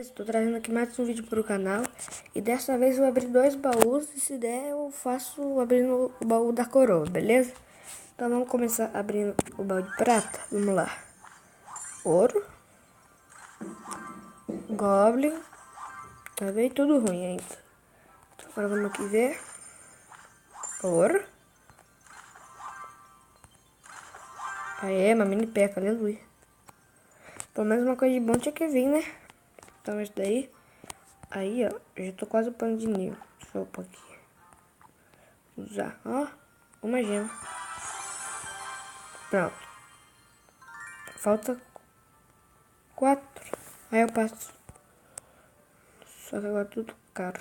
Estou trazendo aqui mais um vídeo para o canal e dessa vez eu vou abrir dois baús e se der eu faço abrindo o baú da coroa, beleza? Então vamos começar abrindo o baú de prata, vamos lá. Ouro, Goblin, tá vendo? Tudo ruim ainda. Então, agora vamos aqui ver. Ouro. Aê, uma mini peca, aleluia. Pelo menos uma coisa de bom tinha que vir, né? Então esse daí. Aí, ó, já tô quase upando de nível. Deixa eu pôr aqui. Usar, ó, uma gema. Pronto. Falta 4. Aí eu passo. Só que agora tudo caro.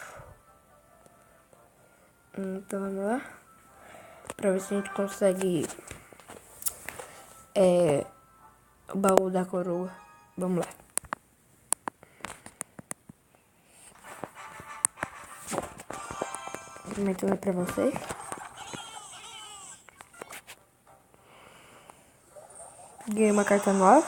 Então vamos lá. Pra ver se a gente consegue o baú da coroa. Vamos lá. Comentando pra vocês. Ganhei uma carta nova.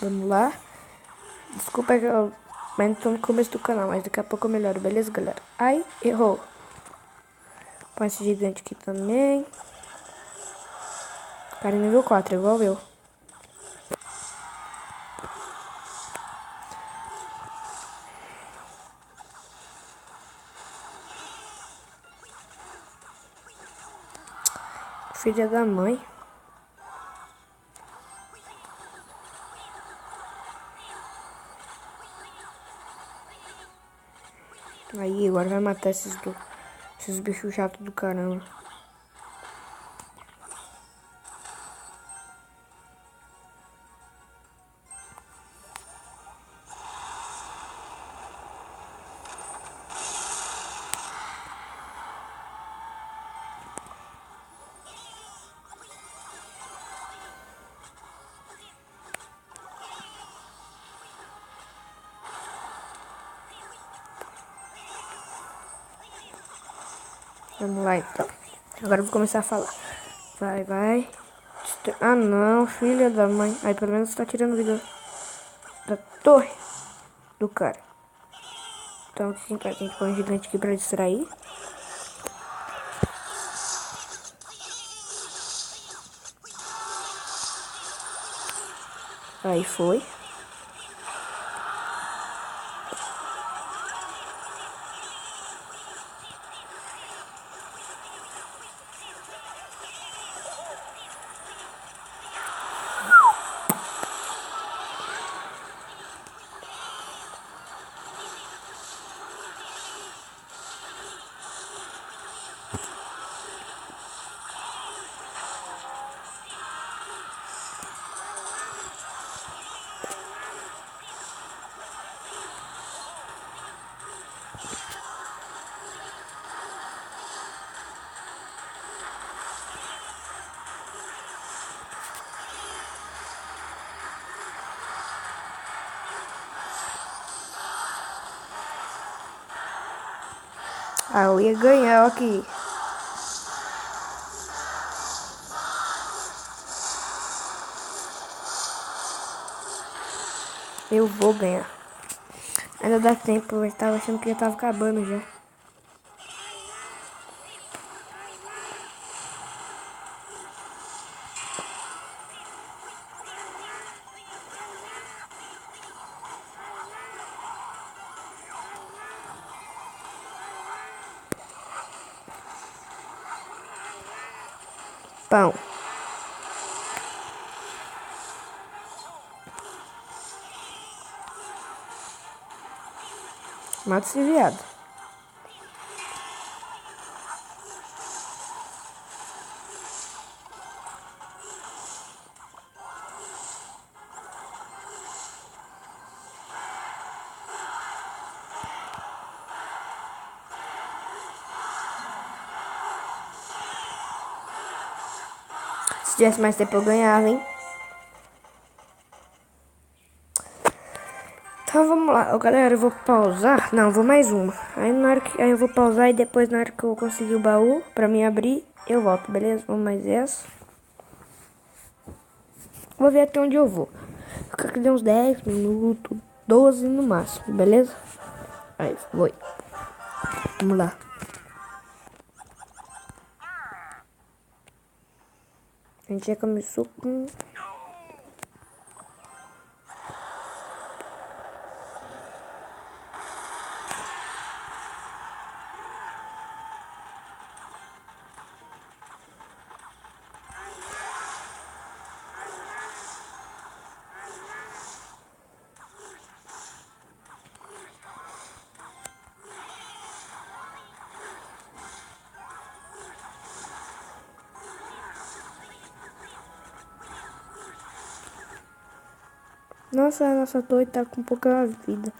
Vamos lá. Desculpa que eu ainda tô no começo do canal, mas daqui a pouco eu melhoro, beleza, galera? Ai, errou. Põe esse gigante aqui também. Cara, nível 4, igual eu. Filha da mãe. Aí, agora vai matar esses bichos chatos do caramba. Vamos lá, então. Agora eu vou começar a falar. Vai, vai. Ah, não, filha da mãe. Aí, pelo menos tá tirando vida da torre do cara. Então, assim, a gente põe um gigante aqui pra distrair. Aí foi. Ah, eu ia ganhar, ó aqui. Eu vou ganhar. Ainda dá tempo, eu tava achando que já tava acabando já. Pão. Mata esse viado. Se tivesse mais tempo eu ganhava, hein? Então vamos lá, galera, eu vou pausar. Não, vou mais uma. Aí na hora que aí eu vou pausar e depois na hora que eu conseguir o baú pra mim abrir, eu volto, beleza? Vamos mais essa. Vou ver até onde eu vou. Fica aqui uns 10 minutos, 12 no máximo, beleza? Aí, foi. Vamos lá. A gente já começou com... Nossa, a nossa torre tá com pouca vida.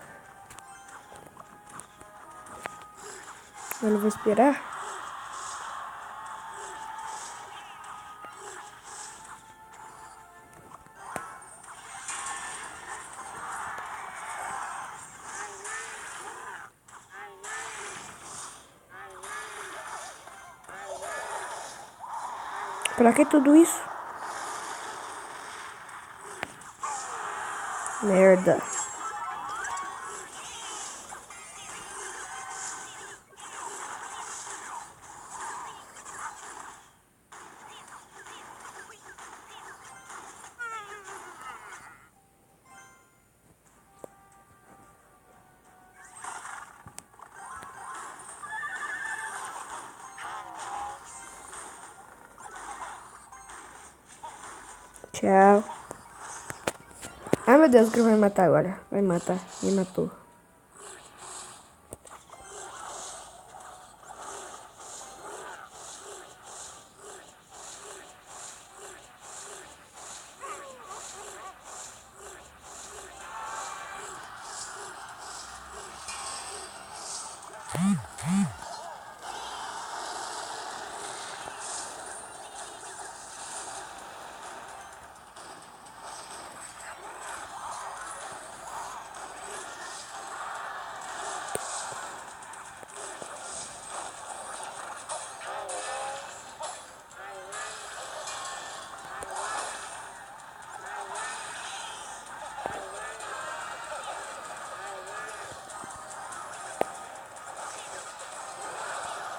Eu vou esperar. Pra que tudo isso? Merda. Tchau. Ai meu Deus, o que vai matar agora? Vai matar. Me matou.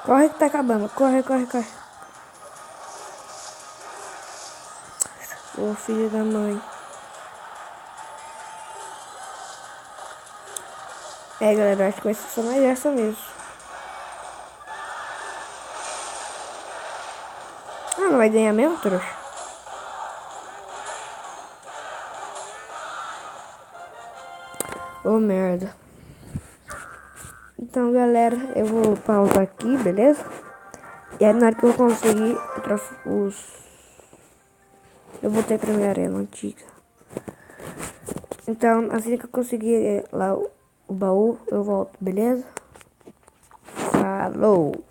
Corre que tá acabando. Corre, corre, corre. Ô filho da mãe. É galera, acho que vai ser só mais essa mesmo. Ah, não vai ganhar mesmo, trouxa? Ô merda. Então galera, eu vou pausar aqui, beleza? E aí na hora que eu conseguir eu voltei pra minha arena antiga. Então assim que eu conseguir lá o baú, eu volto, beleza? Falou!